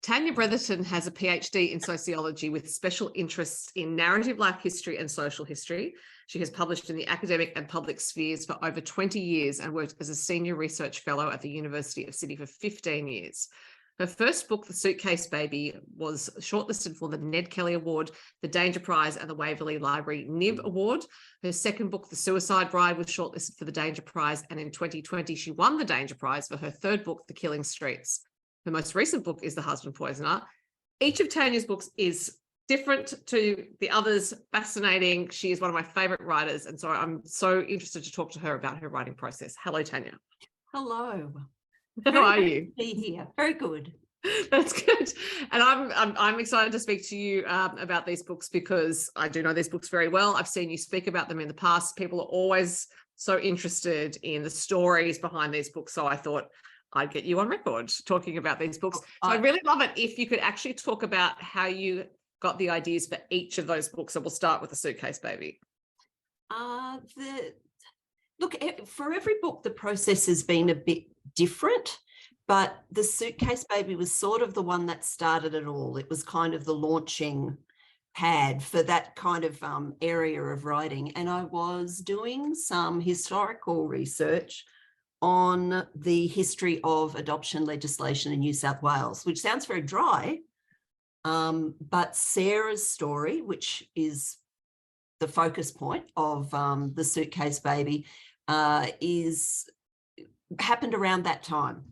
Tanya Bretherton has a PhD in sociology with special interests in narrative life history and social history. She has published in the academic and public spheres for over 20 years and worked as a senior research fellow at the University of Sydney for 15 years. Her first book, The Suitcase Baby, was shortlisted for the Ned Kelly Award, the Danger Prize, and the Waverley Library Nib Award. Her second book, The Suicide Bride, was shortlisted for the Danger Prize, and in 2020, she won the Danger Prize for her third book, The Killing Streets. Her most recent book is The Husband Poisoner. Each of Tanya's books is different to the others, fascinating. She is one of my favourite writers, and so I'm so interested to talk to her about her writing process. Hello, Tanya. Hello. How are you? To be here. Very good. That's good. And I'm excited to speak to you about these books because I do know these books very well. I've seen you speak about them in the past. People are always so interested in the stories behind these books. So I thought I'd get you on record talking about these books. So I'd really love it if you could actually talk about how you got the ideas for each of those books. So we'll start with The Suitcase Baby. Look, for every book, the process has been a bit different, but The Suitcase Baby was sort of the one that started it all. It was kind of the launching pad for that kind of area of writing. And I was doing some historical research on the history of adoption legislation in New South Wales, which sounds very dry, but Sarah's story, which is the focus point of The Suitcase Baby, happened around that time.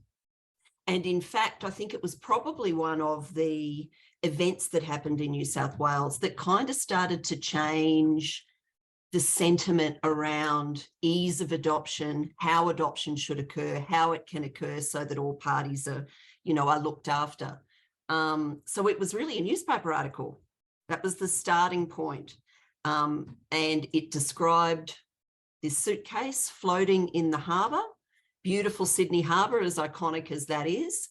And in fact, I think it was probably one of the events that happened in New South Wales that kind of started to change the sentiment around ease of adoption, how adoption should occur, how it can occur so that all parties are looked after. So it was really a newspaper article. That was the starting point. And it described this suitcase floating in the harbour, beautiful Sydney harbour, as iconic as that is.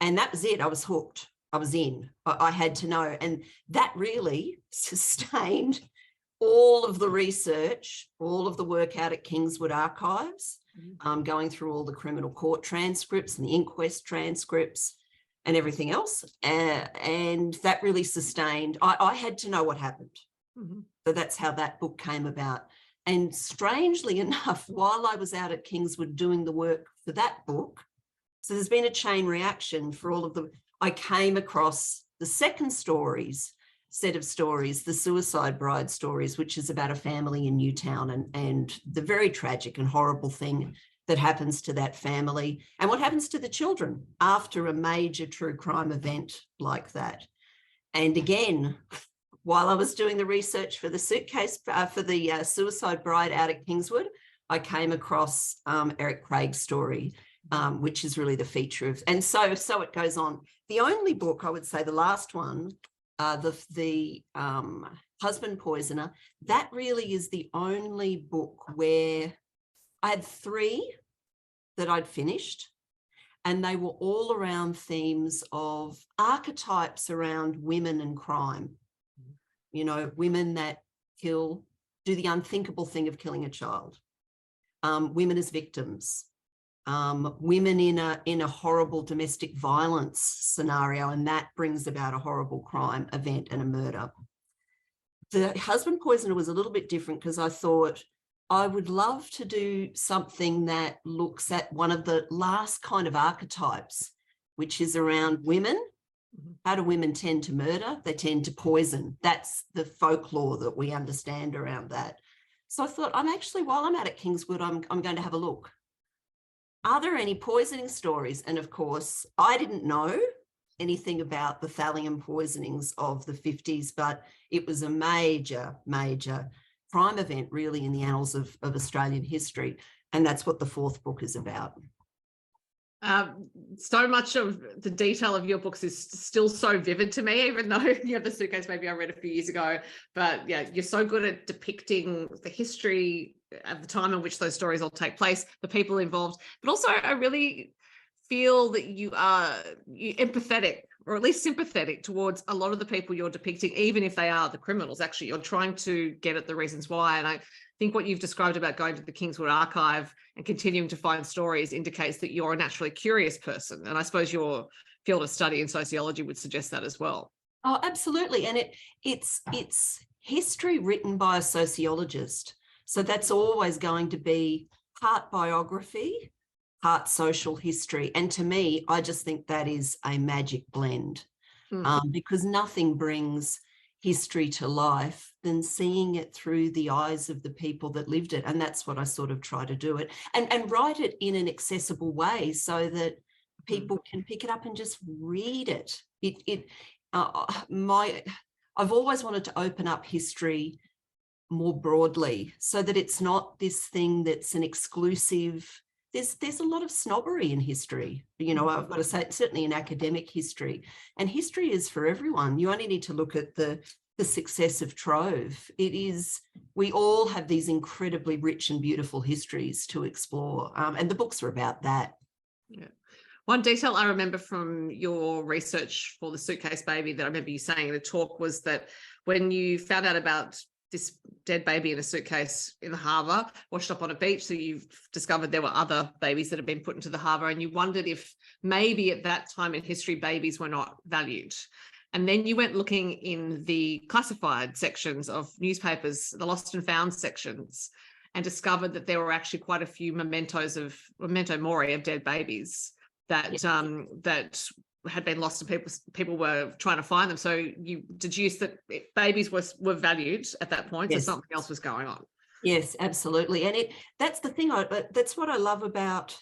And that was it. I was hooked. I was in. I had to know. And that really sustained all of the research, all of the work out at Kingswood Archives, going through all the criminal court transcripts and the inquest transcripts and everything else. And that really sustained. I had to know what happened. Mm-hmm. So that's how that book came about. And strangely enough, while I was out at Kingswood doing the work for that book, so there's been a chain reaction for all of the, I came across the second set of stories, the Suicide Bride stories, which is about a family in Newtown and the very tragic and horrible thing that happens to that family and what happens to the children after a major true crime event like that. And again, while I was doing the research for the Suicide Bride out at Kingswood, I came across Eric Craig's story, which is really the feature of, and so it goes on. The only book, I would say, the last one, the Husband Poisoner, that really is the only book where I had 3 that I'd finished, and they were all around themes of archetypes around women and crime. You know, women that do the unthinkable thing of killing a child, women as victims, women in a horrible domestic violence scenario, and that brings about a horrible crime event and a murder. The Husband Poisoner was a little bit different because I thought I would love to do something that looks at one of the last kind of archetypes, which is around women. How do women tend to murder? They tend to poison. That's the folklore that we understand around that. So I thought, while I'm out at Kingswood, I'm going to have a look. Are there any poisoning stories? And of course, I didn't know anything about the thallium poisonings of the 50s, but it was a major, major crime event really in the annals of Australian history. And that's what the 4th book is about. So much of the detail of your books is still so vivid to me, even though The Suitcase Baby I read a few years ago. But yeah, you're so good at depicting the history at the time in which those stories all take place, the people involved. But also, I really feel that you're empathetic or at least sympathetic towards a lot of the people you're depicting, even if they are the criminals. Actually, you're trying to get at the reasons why. And I think what you've described about going to the Kingswood Archive and continuing to find stories indicates that you're a naturally curious person. And I suppose your field of study in sociology would suggest that as well. Oh, absolutely. And it's history written by a sociologist. So that's always going to be part biography, part social history. And to me, I just think that is a magic blend, because nothing brings history to life than seeing it through the eyes of the people that lived it. And that's what I sort of try to do it and write it in an accessible way so that people can pick it up and just read it. I've always wanted to open up history more broadly so that it's not this thing that's an exclusive. There's a lot of snobbery in history, you know, I've got to say, certainly in academic history, and history is for everyone. You only need to look at the success of Trove. We all have these incredibly rich and beautiful histories to explore, and the books are about that. Yeah. One detail I remember from your research for the Suitcase Baby that I remember you saying in a talk was that when you found out about this dead baby in a suitcase in the harbour, washed up on a beach, so you've discovered there were other babies that had been put into the harbour, and you wondered if maybe at that time in history babies were not valued. And then you went looking in the classified sections of newspapers, the lost and found sections, and discovered that there were actually quite a few memento mori of dead babies that that had been lost, and people were trying to find them. So you deduced that babies were valued at that point, so something else was going on. Yes, absolutely. And that's the thing. That's what I love about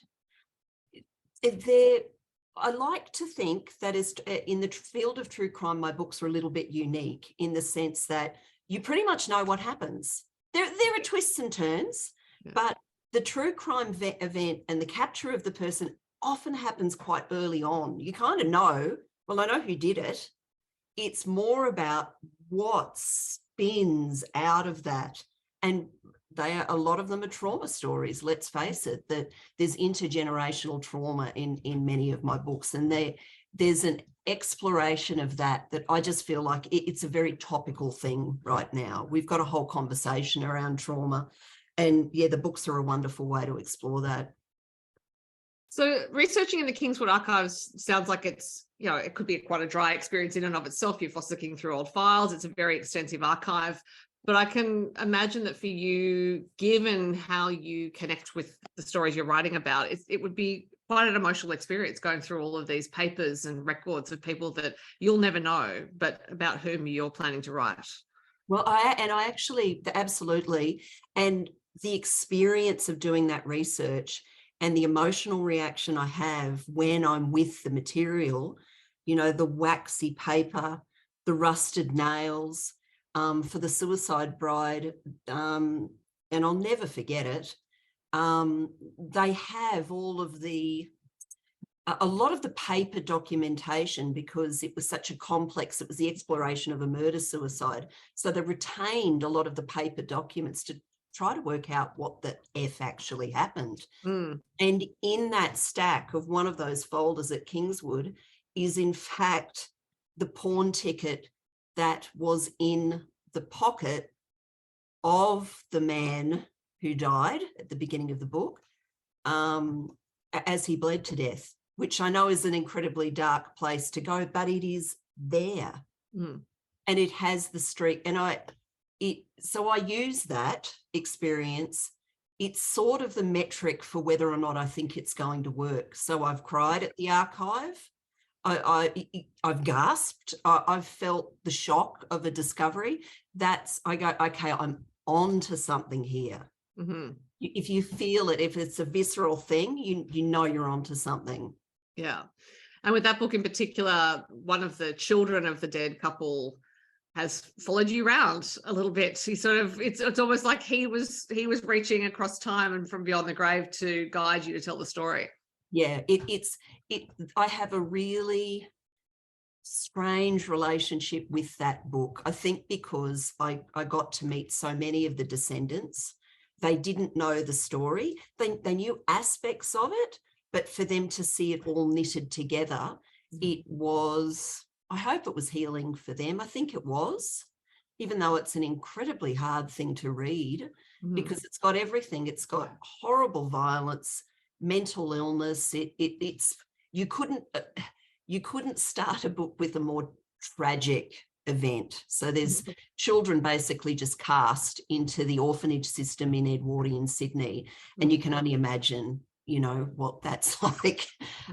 it. I like to think that is in the field of true crime, my books are a little bit unique in the sense that you pretty much know what happens. There are twists and turns, but the true crime event and the capture of the person often happens quite early on. You kind of know, well, I know who did it. It's more about what spins out of that. And a lot of them are trauma stories, let's face it, that there's intergenerational trauma in many of my books. And there's an exploration of that I just feel like it's a very topical thing right now. We've got a whole conversation around trauma. And the books are a wonderful way to explore that. So researching in the Kingswood Archives sounds like it's, it could be quite a dry experience in and of itself. You're fossicking through old files. It's a very extensive archive. But I can imagine that for you, given how you connect with the stories you're writing about, it would be quite an emotional experience going through all of these papers and records of people that you'll never know, but about whom you're planning to write. Well, I actually, absolutely. And the experience of doing that research and the emotional reaction I have when I'm with the material, the waxy paper, the rusted nails, for the Suicide Bride, and I'll never forget it. They have a lot of the paper documentation because it was such a complex, it was the exploration of a murder-suicide. So they retained a lot of the paper documents to try to work out what the F actually happened. And in that stack of one of those folders at Kingswood is in fact the pawn ticket that was in the pocket of the man who died at the beginning of the book, as he bled to death, which I know is an incredibly dark place to go, but it is there. And it has the streak. And so I use that experience. It's sort of the metric for whether or not I think it's going to work. So I've cried at the archive. I've gasped. I've felt the shock of a discovery. I go, okay, I'm on to something here. If you feel it, if it's a visceral thing, you know you're on to something. Yeah. And with that book in particular, one of the children of the dead couple has followed you around a little bit. He sort of, it's almost like he was reaching across time and from beyond the grave to guide you to tell the story. Yeah, I have a really strange relationship with that book. I think because I got to meet so many of the descendants. They didn't know the story. They knew aspects of it, but for them to see it all knitted together It was, I hope it was healing for them. I think it was, even though it's an incredibly hard thing to read because it's got everything. It's got horrible violence, mental illness. It's you couldn't start a book with a more tragic event. So there's children basically just cast into the orphanage system in Edwardian Sydney, and you can only imagine, you know, what that's like.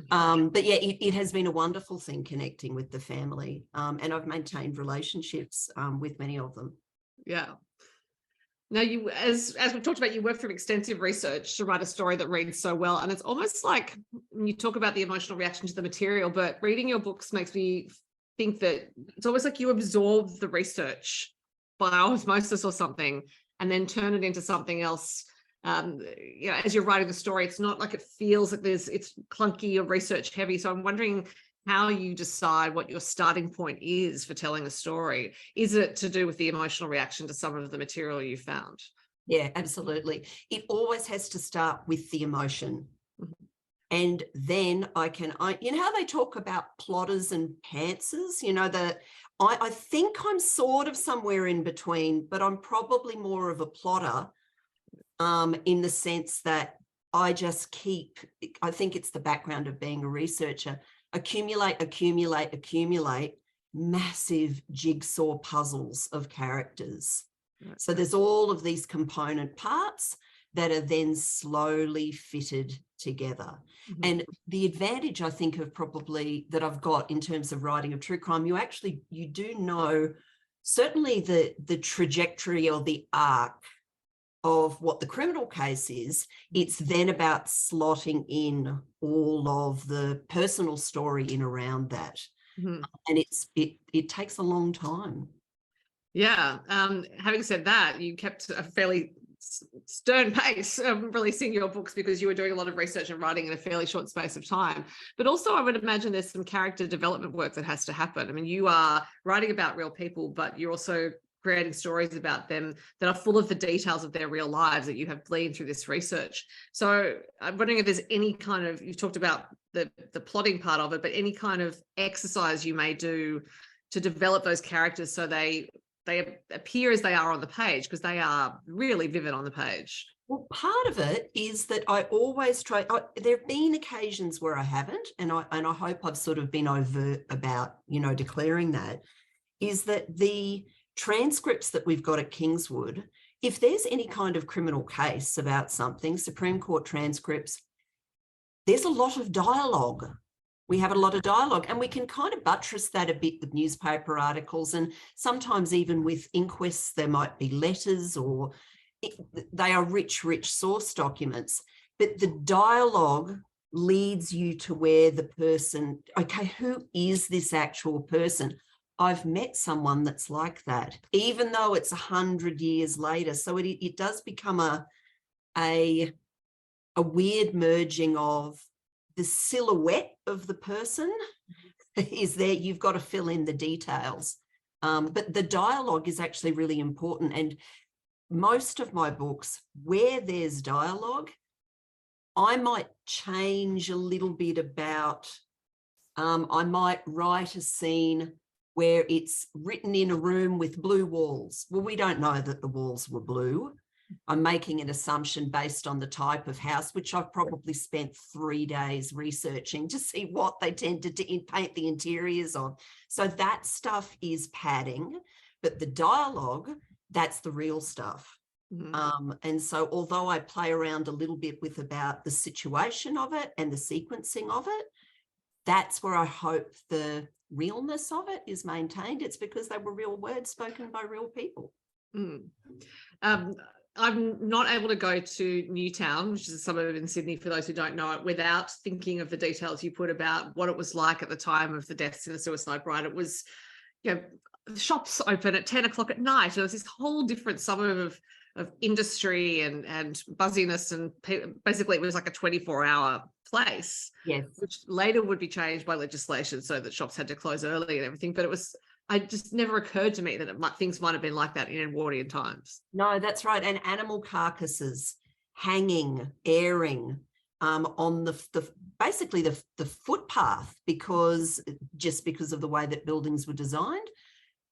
But yeah, it has been a wonderful thing connecting with the family, and I've maintained relationships with many of them. Yeah. Now, you, as we've talked about, you work through extensive research to write a story that reads so well. And it's almost like when you talk about the emotional reaction to the material, but reading your books makes me think that it's almost like you absorb the research by osmosis or something and then turn it into something else. You know, as you're writing the story, it's not like it feels like it's clunky or research heavy. So I'm wondering how you decide what your starting point is for telling a story. Is it to do with the emotional reaction to some of the material you found? Yeah, absolutely. It always has to start with the emotion. And then you know how they talk about plotters and pantsers, you know, I think I'm sort of somewhere in between, but I'm probably more of a plotter in the sense that I think it's the background of being a researcher, accumulate massive jigsaw puzzles of characters. Right. So there's all of these component parts that are then slowly fitted together. And the advantage I think of probably that I've got in terms of writing of true crime, you do know certainly the trajectory or the arc of what the criminal case is. It's then about slotting in all of the personal story in around that. And it takes a long time. Yeah. Having said that, you kept a fairly stern pace releasing your books because you were doing a lot of research and writing in a fairly short space of time. But also I would imagine there's some character development work that has to happen. I mean, you are writing about real people, but you're also creating stories about them that are full of the details of their real lives that you have gleaned through this research. So I'm wondering if there's any kind of, you've talked about the plotting part of it, but any kind of exercise you may do to develop those characters so they appear as they are on the page, because they are really vivid on the page. Well, part of it is that I always try. There have been occasions where I haven't, and I hope I've sort of been overt about, you know, declaring that, is that the transcripts that we've got at Kingswood, if there's any kind of criminal case about something, Supreme Court transcripts, there's a lot of dialogue. We have a lot of dialogue, and we can kind of buttress that a bit with newspaper articles, and sometimes even with inquests, there might be letters, or they are rich source documents. But the dialogue leads you to where the person, okay, who is this actual person? I've met someone that's like that, even though it's 100 years later. So it does become a weird merging of the silhouette of the person is there. You've got to fill in the details. But the dialogue is actually really important. And most of my books, where there's dialogue, I might change a little bit about, I might write a scene where it's written in a room with blue walls. Well, we don't know that the walls were blue. I'm making an assumption based on the type of house, which I've probably spent 3 days researching to see what they tended to paint the interiors of. So that stuff is padding, but the dialogue, that's the real stuff. And so although I play around a little bit with about the situation of it and the sequencing of it, that's where I hope the realness of it is maintained. It's because they were real words spoken by real people. I'm not able to go to Newtown, which is a suburb in Sydney, for those who don't know it, without thinking of the details you put about what it was like at the time of the deaths in the suicide bride. It was, you know, shops open at 10 o'clock at night. There was this whole different suburb of industry and buzziness, and basically it was like a 24-hour place, yes, which later would be changed by legislation so that shops had to close early and everything. But it just never occurred to me that things might have been like that in Edwardian times. No, that's right. And animal carcasses hanging, airing, on the basically the footpath, because of the way that buildings were designed,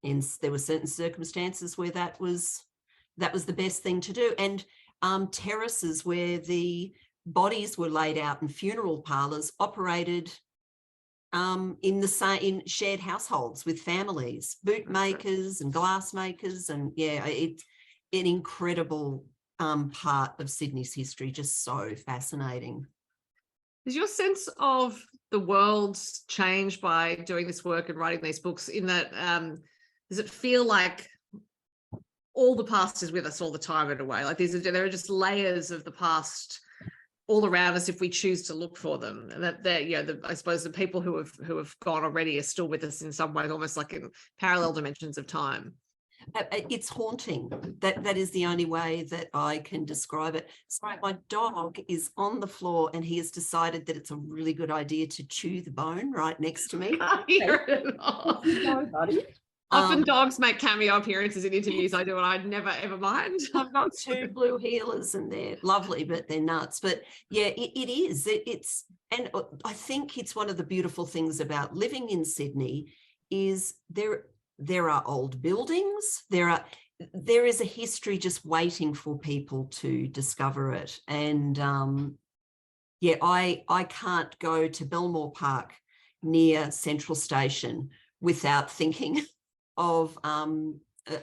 and there were certain circumstances where that was the best thing to do. And terraces where the bodies were laid out in funeral parlours operated in shared households with families, boot makers and glass makers, and it's an incredible part of Sydney's history, just so fascinating. Is your sense of the world changed by doing this work and writing these books, in that does it feel like all the past is with us all the time in a way? Like there are just layers of the past all around us if we choose to look for them, and that I suppose the people who have gone already are still with us in some ways, almost like in parallel dimensions of time. It's haunting. That is the only way that I can describe it. Sorry, my dog is on the floor and he has decided that it's a really good idea to chew the bone right next to me. I hear it at all. No, buddy. Often dogs make cameo appearances in interviews I do, and I'd never ever mind. I've got 2 blue heelers and they're lovely, but they're nuts. But yeah, it is. And I think it's one of the beautiful things about living in Sydney is there are old buildings. There is a history just waiting for people to discover it. And I can't go to Belmore Park near Central Station without thinking of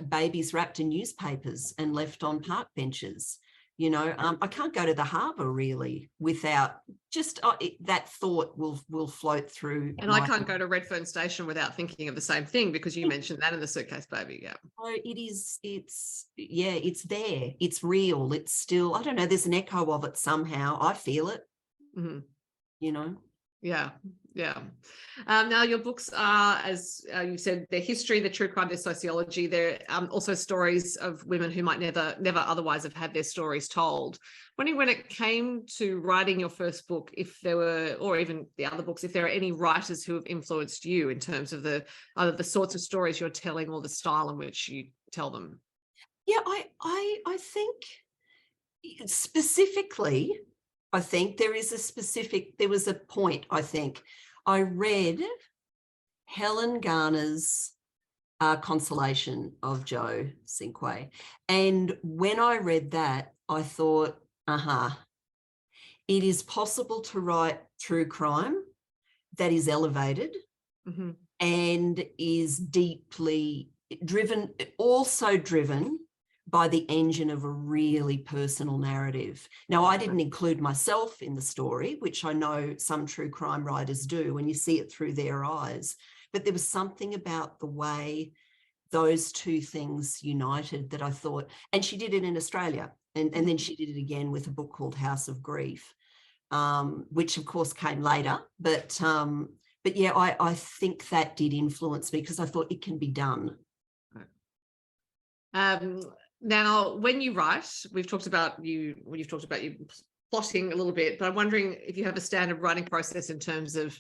babies wrapped in newspapers and left on park benches. I can't go to the harbour really without just that thought will float through. And I can't go to Redfern Station without thinking of the same thing, because you mentioned that in the Suitcase Baby. Yeah. Oh, it's there. It's real. It's still, I don't know, there's an echo of it somehow. I feel it. Mm-hmm. Yeah. Now your books are, as you said, they're history, they're true crime, they're sociology. They're also stories of women who might never otherwise have had their stories told. Wondering, when it came to writing your first book, if there were, or even the other books, if there are any writers who have influenced you in terms of either the sorts of stories you're telling or the style in which you tell them. Yeah, I think specifically, I think there was a point, I think. I read Helen Garner's Consolation of Joe Cinque. And when I read that, I thought, it is possible to write true crime that is elevated and is deeply driven, also driven by the engine of a really personal narrative. Now, I didn't include myself in the story, which I know some true crime writers do when you see it through their eyes. But there was something about the way those two things united that I thought, and she did it in Australia. And then she did it again with a book called House of Grief, which of course came later. But yeah, I think that did influence me because I thought it can be done. Now, when you write, you've talked about you plotting a little bit, but I'm wondering if you have a standard writing process in terms of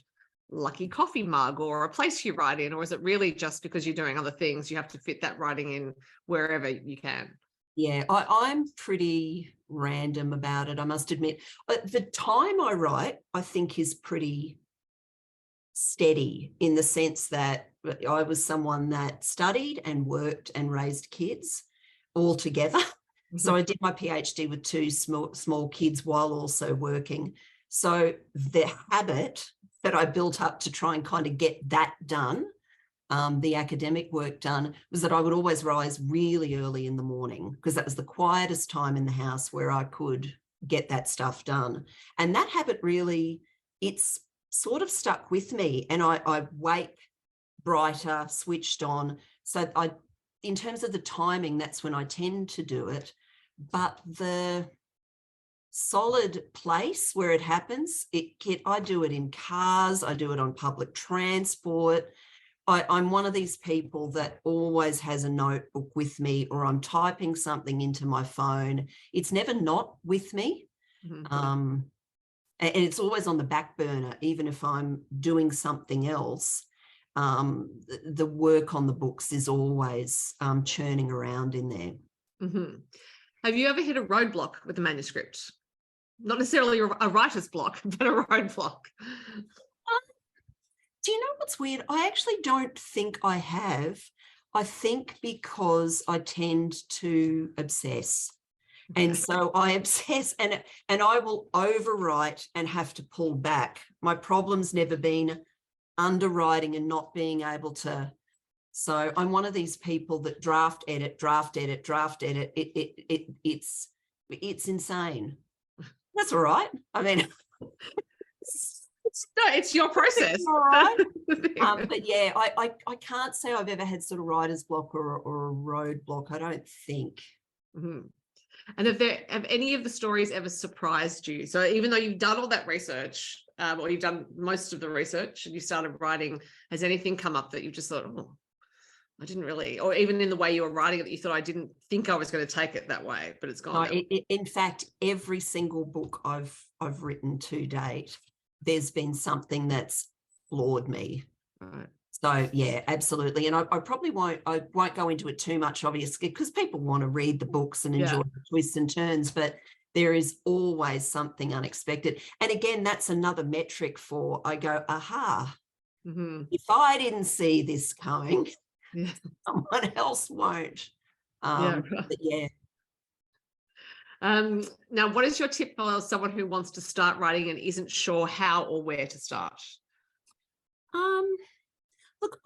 lucky coffee mug or a place you write in, or is it really just because you're doing other things, you have to fit that writing in wherever you can? Yeah, I'm pretty random about it, I must admit. The time I write, I think, is pretty steady in the sense that I was someone that studied and worked and raised kids all together. So I did my PhD with 2 small kids while also working. So the habit that I built up to try and kind of get that done, the academic work done, was that I would always rise really early in the morning because that was the quietest time in the house where I could get that stuff done. And that habit really, it's sort of stuck with me, and I wake brighter, switched on. So in terms of the timing, that's when I tend to do it. But the solid place where it happens, I do it in cars, I do it on public transport. I'm one of these people that always has a notebook with me, or I'm typing something into my phone. It's never not with me. And it's always on the back burner, even if I'm doing something else. The work on the books is always churning around in there. Have you ever hit a roadblock with a manuscript? Not necessarily a writer's block, but a roadblock. Do you know what's weird? I actually don't think I have. I think because I tend to obsess. And so I obsess and I will overwrite and have to pull back. My problem's never been underwriting and not being able to. So I'm one of these people that draft edit. It's insane. That's all right. I mean, no, it's your process. All right. But yeah, I can't say I've ever had sort of writer's block or a roadblock. I don't think. Mm-hmm. And have any of the stories ever surprised you? So even though you've done all that research, or you've done most of the research and you started writing, has anything come up that you just thought, oh, I didn't really, or even in the way you were writing it, that you thought, I didn't think I was going to take it that way, but it's gone. No, in fact, every single book I've written to date, there's been something that's floored me. Right. So yeah, absolutely. And I probably won't go into it too much, obviously, because people want to read the books and enjoy the twists and turns, but there is always something unexpected. And again, that's another metric for, I go, aha, if I didn't see this coming, someone else won't. But yeah. Now, what is your tip for someone who wants to start writing and isn't sure how or where to start? Look,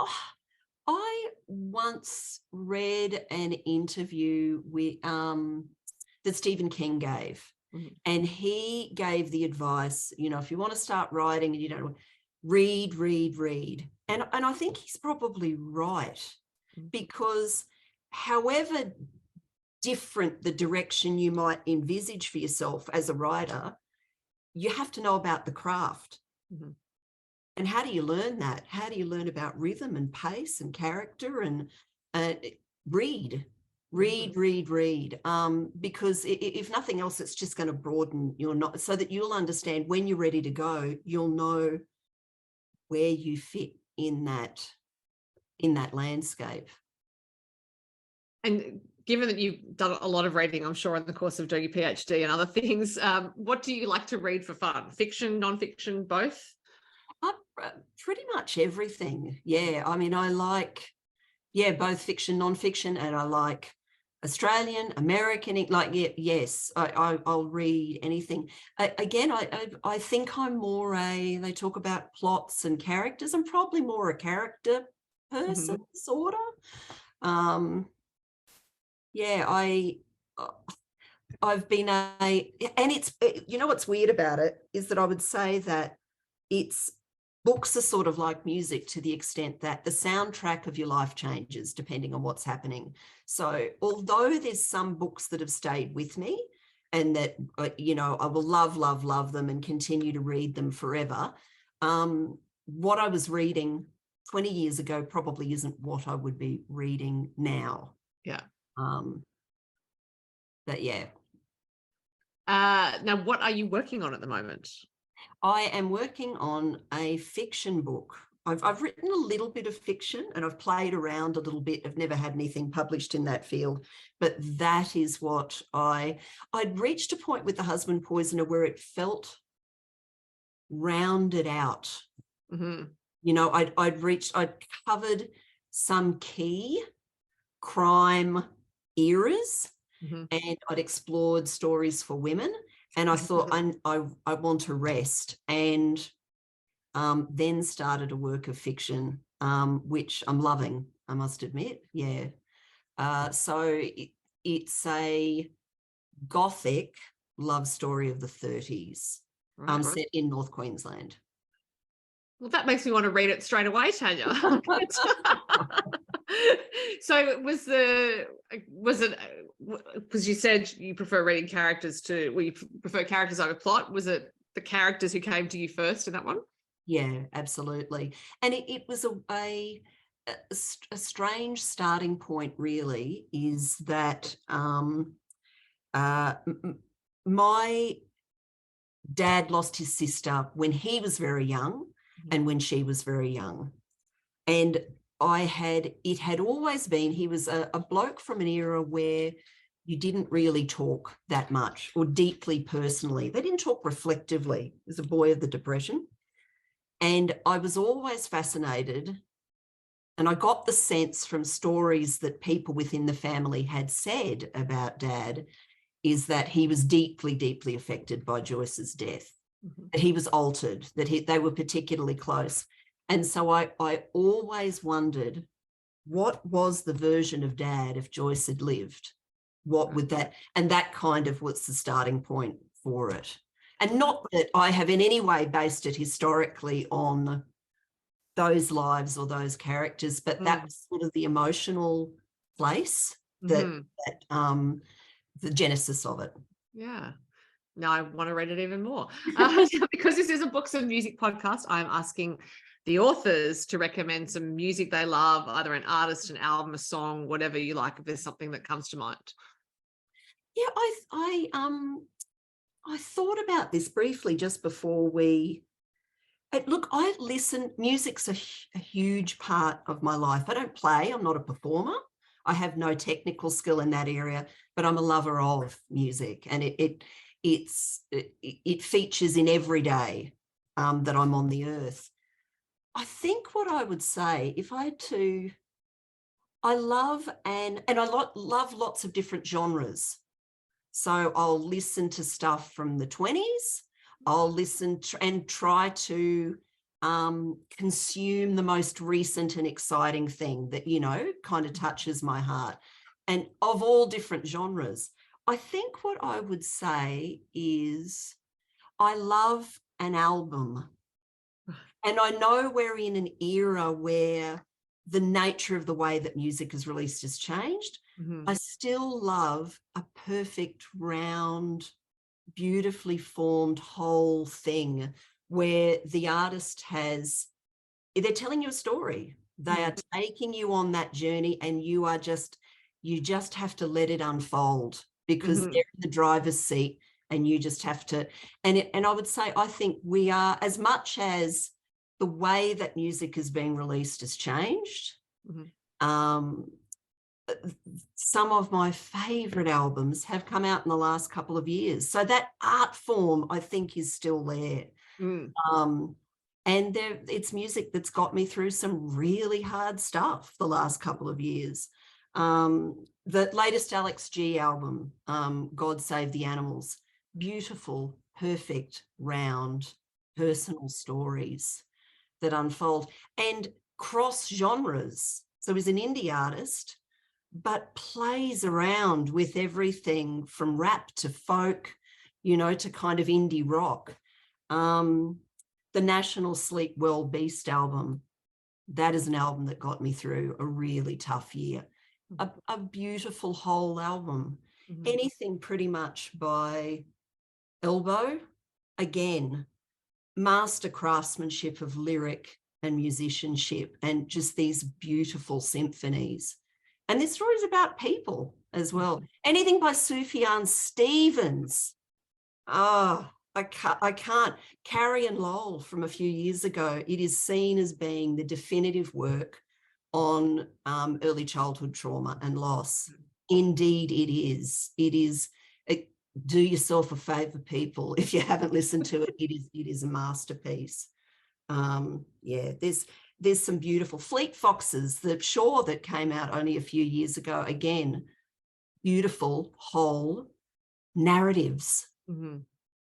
I once read an interview with that Stephen King gave, and he gave the advice, you know, if you want to start writing and you don't read, and I think he's probably right, because however different the direction you might envisage for yourself as a writer, you have to know about the craft. And how do you learn that? How do you learn about rhythm and pace and character? And read. Because if nothing else, it's just going to broaden your knowledge so that you'll understand when you're ready to go, you'll know where you fit in that landscape. And given that you've done a lot of reading, I'm sure, in the course of doing your PhD and other things, what do you like to read for fun? Fiction, non-fiction, both? Pretty much everything. Yeah. I mean, I like, both fiction, non-fiction, and I like Australian, American, yes, I'll read anything. Again, I think I'm more they talk about plots and characters. I'm probably more a character person, sort of. I've been and it's, you know, what's weird about it is that I would say that books are sort of like music to the extent that the soundtrack of your life changes depending on what's happening. So although there's some books that have stayed with me and that, you know, I will love them and continue to read them forever, what I was reading 20 years ago probably isn't what I would be reading now. Yeah. But yeah. Now, what are you working on at the moment? I am working on a fiction book. I've written a little bit of fiction and I've played around a little bit. I've never had anything published in that field, but that is what I'd reached a point with The Husband Poisoner where it felt rounded out. You know, I'd covered some key crime eras and I'd explored stories for women. And I thought, I want to rest, and then started a work of fiction, which I'm loving, I must admit. Yeah. So it's a Gothic love story of the 30s, set in North Queensland. Well, that makes me want to read it straight away, Tanya. So was it, because you said you prefer reading characters you prefer characters over plot. Was it the characters who came to you first in that one? Yeah, absolutely. And it was a strange starting point, really, is that my dad lost his sister when he was very young and when she was very young. And it had always been, he was a bloke from an era where you didn't really talk that much or deeply personally. They didn't talk reflectively as a boy of the Depression. And I was always fascinated, and I got the sense from stories that people within the family had said about Dad, is that he was deeply, deeply affected by Joyce's death, that he was altered, that they were particularly close. And so I always wondered, what was the version of Dad if Joyce had lived? What would that, and that kind of was the starting point for it. And not that I have in any way based it historically on those lives or those characters, but that was sort of the emotional place that the genesis of it. Yeah. Now I want to read it even more. Because this is a books and music podcast, I'm asking the authors to recommend some music they love, either an artist, an album, a song, whatever you like, if there's something that comes to mind. Yeah, I thought about this briefly just before we. Look, I listen. Music's a huge part of my life. I don't play. I'm not a performer. I have no technical skill in that area, but I'm a lover of music, and it features in every day that I'm on the earth. I think what I would say, if I had to, I love and I love lots of different genres. So I'll listen to stuff from the 20s. I'll listen and try to consume the most recent and exciting thing that, kind of touches my heart, and of all different genres. I think what I would say is I love an album. And I know we're in an era where the nature of the way that music is released has changed. I still love a perfect, round, beautifully formed whole thing where the artist they're telling you a story. They are taking you on that journey, and you just have to let it unfold, because they're in the driver's seat, and you just have to. And I would say, I think we are, as much as the way that music is being released has changed. Some of my favorite albums have come out in the last couple of years. So that art form, I think, is still there. And it's music that's got me through some really hard stuff the last couple of years. The latest Alex G album, God Save the Animals, beautiful, perfect, round, personal stories that unfold and cross genres. So he's an indie artist, but plays around with everything from rap to folk, to kind of indie rock. The National Sleep Well Beast album, that is an album that got me through a really tough year. A beautiful whole album. Anything pretty much by Elbow, again, master craftsmanship of lyric and musicianship, and just these beautiful symphonies. And this story is about people as well. Anything by Sufjan Stevens. I can't. Carrie and Lowell from a few years ago, it is seen as being the definitive work on early childhood trauma and loss. Indeed, it is. Do yourself a favour, people. If you haven't listened to it, it is a masterpiece. There's some beautiful Fleet Foxes, that came out only a few years ago. Again, beautiful whole narratives.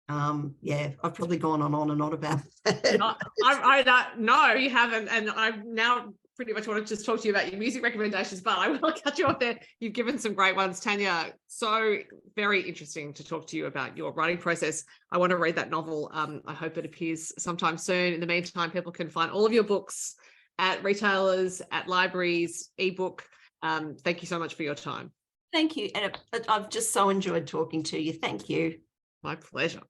I've probably gone on and on about that. No, you haven't. And I now pretty much want to just talk to you about your music recommendations, but I will cut you off there. You've given some great ones, Tanya. So very interesting to talk to you about your writing process. I want to read that novel. I hope it appears sometime soon. In the meantime, people can find all of your books at retailers, at libraries, ebook. Thank you so much for your time. Thank you. And I've just so enjoyed talking to you. Thank you. My pleasure.